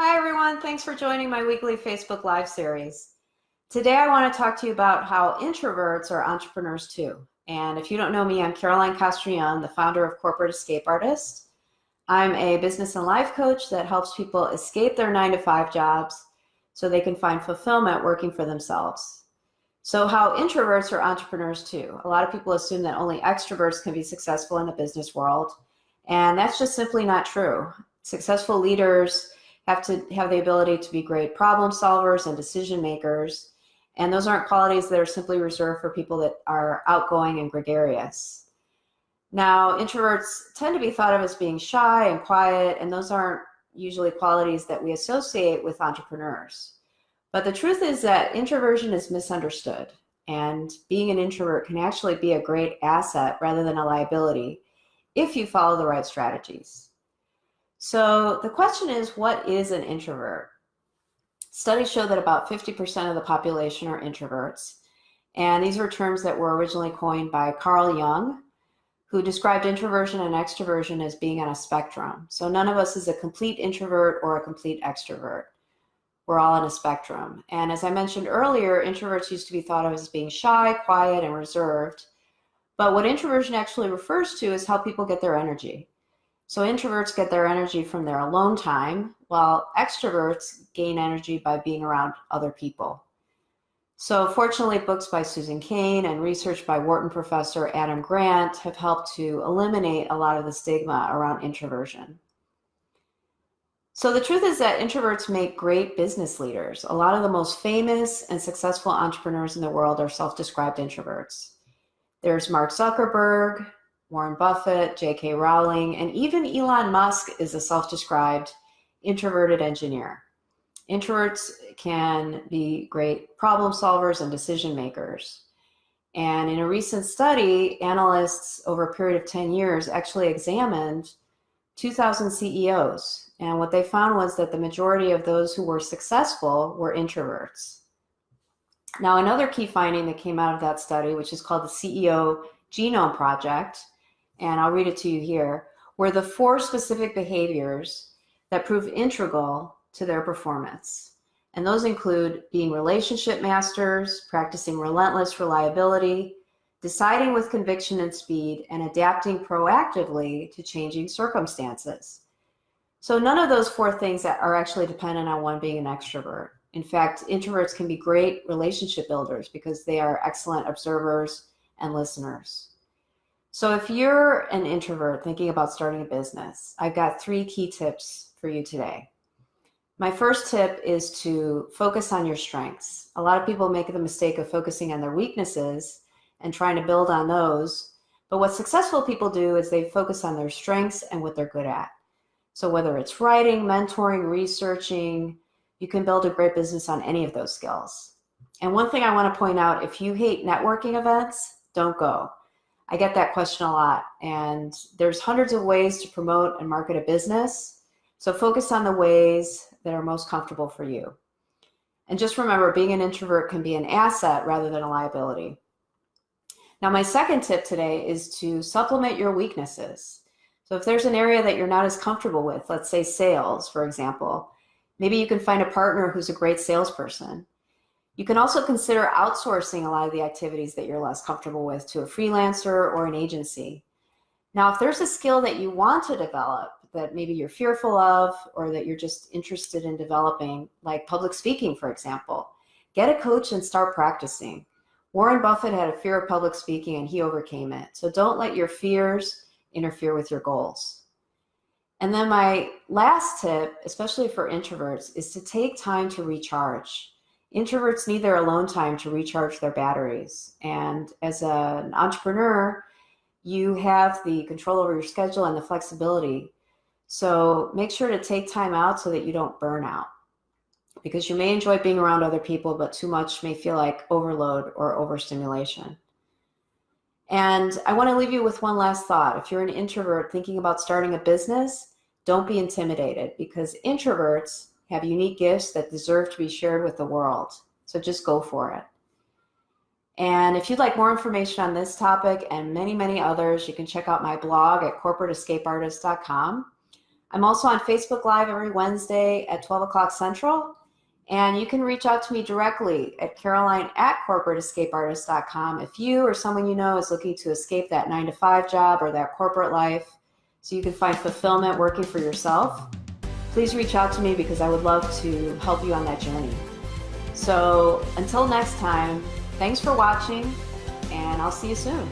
Hi everyone, thanks for joining my weekly Facebook Live series. Today I want to talk to you about how introverts are entrepreneurs too. And if you don't know me, I'm Caroline Castrillon, the founder of Corporate Escape Artist. I'm a business and life coach that helps people escape their 9-to-5 jobs so they can find fulfillment working for themselves. So how introverts are entrepreneurs too. A lot of people assume that only extroverts can be successful in the business world, and that's just simply not true. Successful leaders have to have the ability to be great problem solvers and decision makers. And those aren't qualities that are simply reserved for people that are outgoing and gregarious. Now, introverts tend to be thought of as being shy and quiet, and those aren't usually qualities that we associate with entrepreneurs. But the truth is that introversion is misunderstood, and being an introvert can actually be a great asset rather than a liability if you follow the right strategies. So the question is, what is an introvert? Studies show that about 50% of the population are introverts. And these are terms that were originally coined by Carl Jung, who described introversion and extroversion as being on a spectrum. So none of us is a complete introvert or a complete extrovert. We're all on a spectrum. And as I mentioned earlier, introverts used to be thought of as being shy, quiet, and reserved. But what introversion actually refers to is how people get their energy. So introverts get their energy from their alone time, while extroverts gain energy by being around other people. So fortunately, books by Susan Cain and research by Wharton professor Adam Grant have helped to eliminate a lot of the stigma around introversion. So the truth is that introverts make great business leaders. A lot of the most famous and successful entrepreneurs in the world are self-described introverts. There's Mark Zuckerberg, Warren Buffett, J.K. Rowling, and even Elon Musk is a self-described introverted engineer. Introverts can be great problem solvers and decision makers. And in a recent study, analysts over a period of 10 years actually examined 2,000 CEOs. And what they found was that the majority of those who were successful were introverts. Now, another key finding that came out of that study, which is called the CEO Genome Project, and I'll read it to you here, were the 4 specific behaviors that prove integral to their performance. And those include being relationship masters, practicing relentless reliability, deciding with conviction and speed, and adapting proactively to changing circumstances. So none of those 4 things are actually dependent on one being an extrovert. In fact, introverts can be great relationship builders because they are excellent observers and listeners. So if you're an introvert thinking about starting a business, I've got 3 key tips for you today. My first tip is to focus on your strengths. A lot of people make the mistake of focusing on their weaknesses and trying to build on those. But what successful people do is they focus on their strengths and what they're good at. So whether it's writing, mentoring, researching, you can build a great business on any of those skills. And one thing I want to point out, if you hate networking events, don't go. I get that question a lot, and there's hundreds of ways to promote and market a business. So focus on the ways that are most comfortable for you. And just remember, being an introvert can be an asset rather than a liability. Now, my second tip today is to supplement your weaknesses. So if there's an area that you're not as comfortable with, let's say sales, for example, maybe you can find a partner who's a great salesperson. You can also consider outsourcing a lot of the activities that you're less comfortable with to a freelancer or an agency. Now, if there's a skill that you want to develop that maybe you're fearful of or that you're just interested in developing, like public speaking, for example, get a coach and start practicing. Warren Buffett had a fear of public speaking and he overcame it. So don't let your fears interfere with your goals. And then my last tip, especially for introverts, is to take time to recharge. Introverts need their alone time to recharge their batteries. And as an entrepreneur, you have the control over your schedule and the flexibility. So make sure to take time out so that you don't burn out. Because you may enjoy being around other people, but too much may feel like overload or overstimulation. And I want to leave you with one last thought. If you're an introvert thinking about starting a business, don't be intimidated, because introverts have unique gifts that deserve to be shared with the world. So just go for it. And if you'd like more information on this topic and many, many others, you can check out my blog at corporateescapeartist.com. I'm also on Facebook Live every Wednesday at 12 o'clock Central. And you can reach out to me directly at caroline@corporateescapeartist.com if you or someone you know is looking to escape that 9-to-5 job or that corporate life so you can find fulfillment working for yourself. Please reach out to me because I would love to help you on that journey. So until next time, thanks for watching, and I'll see you soon.